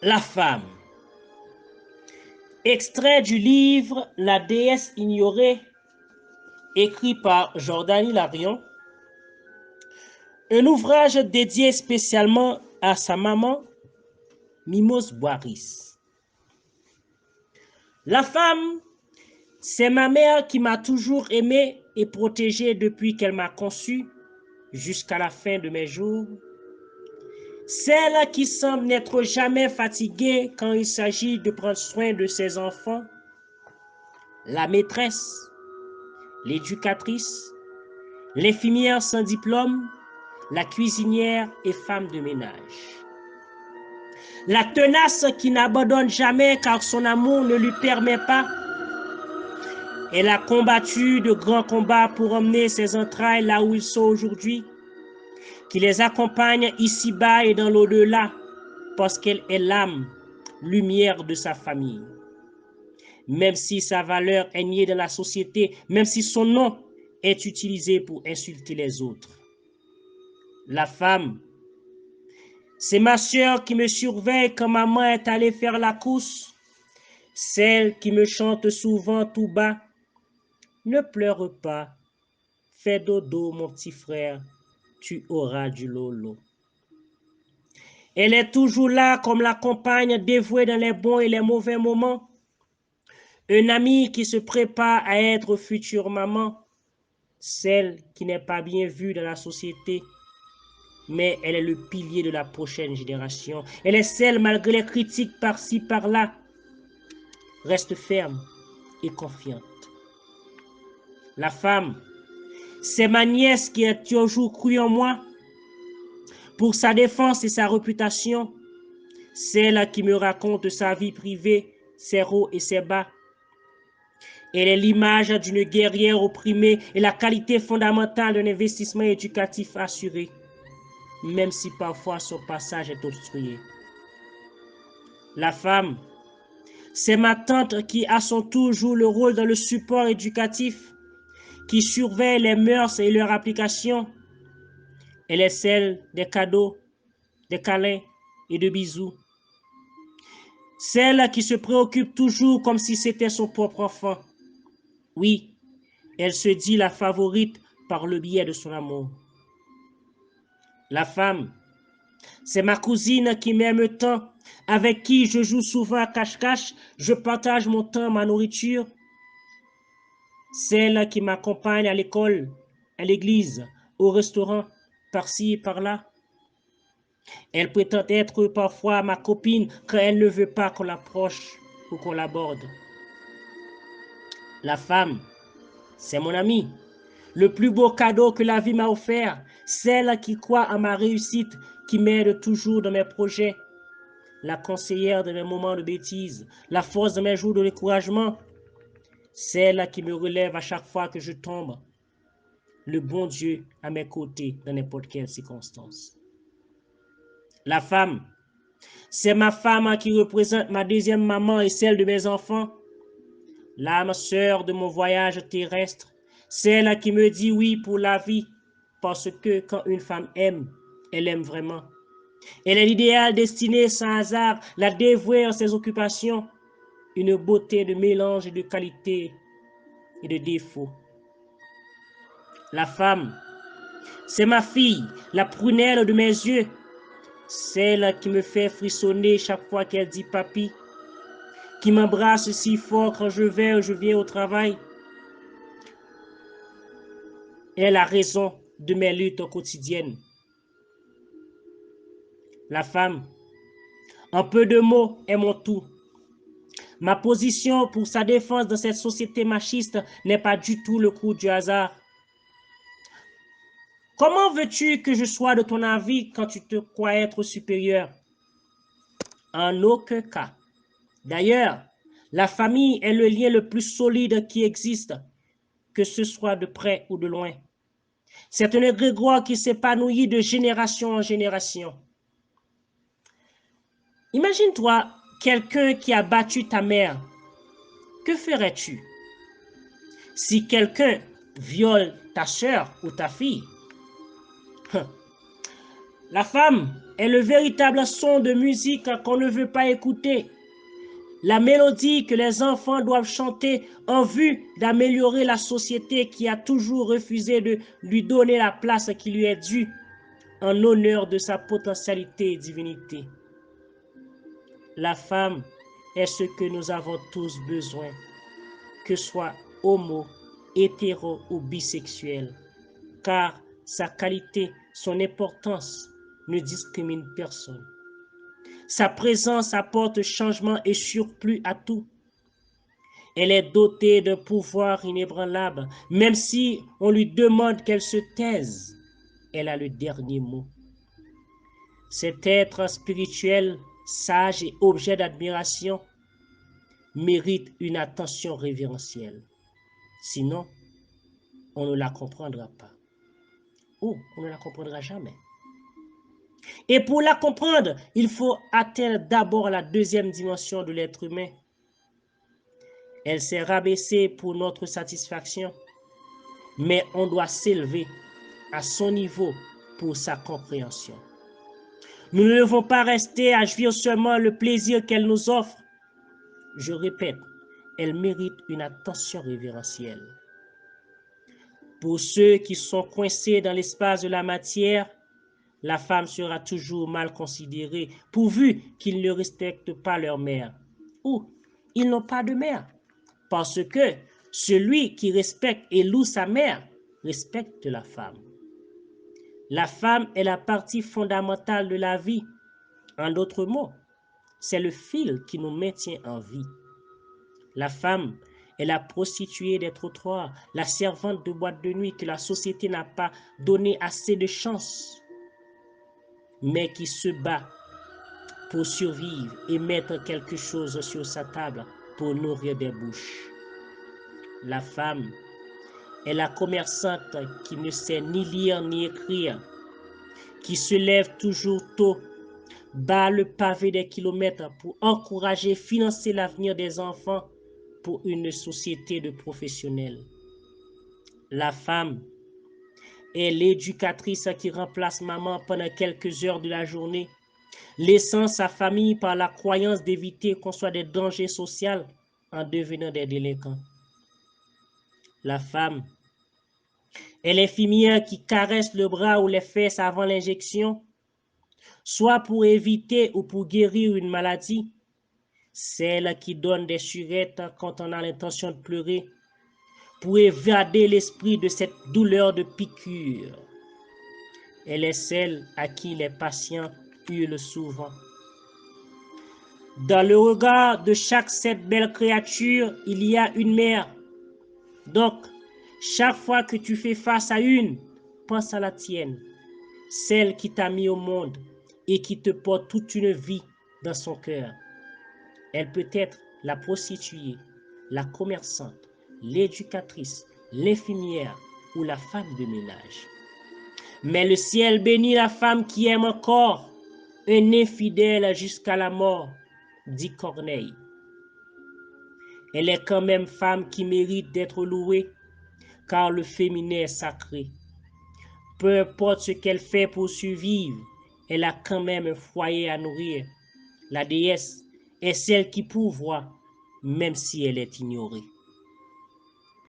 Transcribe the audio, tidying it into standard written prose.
La femme. Extrait du livre La déesse ignorée, écrit par Jordan Hilarion. Un ouvrage dédié spécialement à sa maman, Mimos Boiris. La femme, c'est ma mère qui m'a toujours aimé et protégé depuis qu'elle m'a conçu jusqu'à la fin de mes jours. Celle qui semble n'être jamais fatiguée quand il s'agit de prendre soin de ses enfants. La maîtresse, l'éducatrice, l'infirmière sans diplôme, la cuisinière et femme de ménage. La tenace qui n'abandonne jamais car son amour ne lui permet pas. Elle a combattu de grands combats pour emmener ses entrailles là où ils sont aujourd'hui, qui les accompagne ici-bas et dans l'au-delà, parce qu'elle est l'âme, lumière de sa famille. Même si sa valeur est niée dans la société, même si son nom est utilisé pour insulter les autres. La femme, c'est ma sœur qui me surveille quand maman est allée faire la course, celle qui me chante souvent tout bas. Ne pleure pas, fais dodo mon petit frère, tu auras du lolo. Elle est toujours là comme la compagne dévouée dans les bons et les mauvais moments. Un ami qui se prépare à être future maman, celle qui n'est pas bien vue dans la société, mais elle est le pilier de la prochaine génération. Elle est celle, malgré les critiques par-ci, par-là, reste ferme et confiante. La femme, c'est ma nièce qui a toujours cru en moi pour sa défense et sa réputation. Celle qui me raconte sa vie privée, ses hauts et ses bas. Elle est l'image d'une guerrière opprimée et la qualité fondamentale d'un investissement éducatif assuré, même si parfois son passage est obstrué. La femme, c'est ma tante qui a son tour joue le rôle dans le support éducatif, qui surveille les mœurs et leur application. Elle est celle des cadeaux, des câlins et de bisous. Celle qui se préoccupe toujours comme si c'était son propre enfant. Oui, elle se dit la favorite par le biais de son amour. La femme, c'est ma cousine qui m'aime tant, avec qui je joue souvent à cache-cache, je partage mon temps, ma nourriture. Celle qui m'accompagne à l'école, à l'église, au restaurant, par-ci et par-là. Elle prétend être parfois ma copine quand elle ne veut pas qu'on l'approche ou qu'on l'aborde. La femme, c'est mon amie. Le plus beau cadeau que la vie m'a offert, celle qui croit à ma réussite, qui m'aide toujours dans mes projets, la conseillère de mes moments de bêtises, la force de mes jours de découragement, celle qui me relève à chaque fois que je tombe, le bon Dieu à mes côtés dans n'importe quelle circonstance. La femme, c'est ma femme qui représente ma deuxième maman et celle de mes enfants, l'âme sœur de mon voyage terrestre, celle qui me dit oui pour la vie, parce que quand une femme aime, elle aime vraiment. Elle est l'idéal destiné sans hasard, la dévouée en ses occupations, une beauté de mélange de qualité et de défauts. La femme, c'est ma fille, la prunelle de mes yeux, celle qui me fait frissonner chaque fois qu'elle dit papi, qui m'embrasse si fort quand je vais ou je viens au travail. Elle est la raison de mes luttes quotidiennes. La femme, en peu de mots, est mon tout. Ma position pour sa défense dans cette société machiste n'est pas du tout le coup du hasard. Comment veux-tu que je sois de ton avis quand tu te crois être supérieur? En aucun cas. D'ailleurs, la famille est le lien le plus solide qui existe, que ce soit de près ou de loin. C'est un égrégore qui s'épanouit de génération en génération. Imagine-toi quelqu'un qui a battu ta mère. Que ferais-tu? Si quelqu'un viole ta soeur ou ta fille, la femme est le véritable son de musique qu'on ne veut pas écouter. La mélodie que les enfants doivent chanter en vue d'améliorer la société qui a toujours refusé de lui donner la place qui lui est due en honneur de sa potentialité et divinité. La femme est ce que nous avons tous besoin, que soit homo, hétéro ou bisexuel, car sa qualité, son importance ne discrimine personne. Sa présence apporte changement et surplus à tout. Elle est dotée d'un pouvoir inébranlable. Même si on lui demande qu'elle se taise, elle a le dernier mot. Cet être spirituel, sage et objet d'admiration mérite une attention révérentielle. Sinon, on ne la comprendra pas. Ou on ne la comprendra jamais. Et pour la comprendre, il faut atteindre d'abord la deuxième dimension de l'être humain. Elle s'est rabaissée pour notre satisfaction, mais on doit s'élever à son niveau pour sa compréhension. Nous ne devons pas rester à jouir seulement le plaisir qu'elle nous offre. Je répète, elle mérite une attention révérentielle. Pour ceux qui sont coincés dans l'espace de la matière, la femme sera toujours mal considérée, pourvu qu'ils ne respectent pas leur mère. Ou ils n'ont pas de mère. Parce que celui qui respecte et loue sa mère respecte la femme. La femme est la partie fondamentale de la vie. En d'autres mots, c'est le fil qui nous maintient en vie. La femme est la prostituée des trottoirs, la servante de boîte de nuit que la société n'a pas donné assez de chance, mais qui se bat pour survivre et mettre quelque chose sur sa table pour nourrir des bouches. La femme est la commerçante qui ne sait ni lire ni écrire, qui se lève toujours tôt, bat le pavé des kilomètres pour encourager et financer l'avenir des enfants pour une société de professionnels. La femme est l'éducatrice qui remplace maman pendant quelques heures de la journée, laissant sa famille par la croyance d'éviter qu'on soit des dangers sociaux en devenant des délinquants. La femme est l'infirmière qui caresse le bras ou les fesses avant l'injection, soit pour éviter ou pour guérir une maladie, celle qui donne des surettes quand on a l'intention de pleurer, pour évader l'esprit de cette douleur de piqûre. Elle est celle à qui les patients hurlent souvent. Dans le regard de chaque cette belle créature, il y a une mère. Donc, chaque fois que tu fais face à une, pense à la tienne, celle qui t'a mis au monde et qui te porte toute une vie dans son cœur. Elle peut être la prostituée, la commerçante, l'éducatrice, l'infirmière ou la femme de ménage. Mais le ciel bénit la femme qui aime encore un infidèle jusqu'à la mort, dit Corneille. Elle est quand même femme qui mérite d'être louée, car le féminin est sacré. Peu importe ce qu'elle fait pour survivre, elle a quand même un foyer à nourrir. La déesse est celle qui pourvoit, même si elle est ignorée.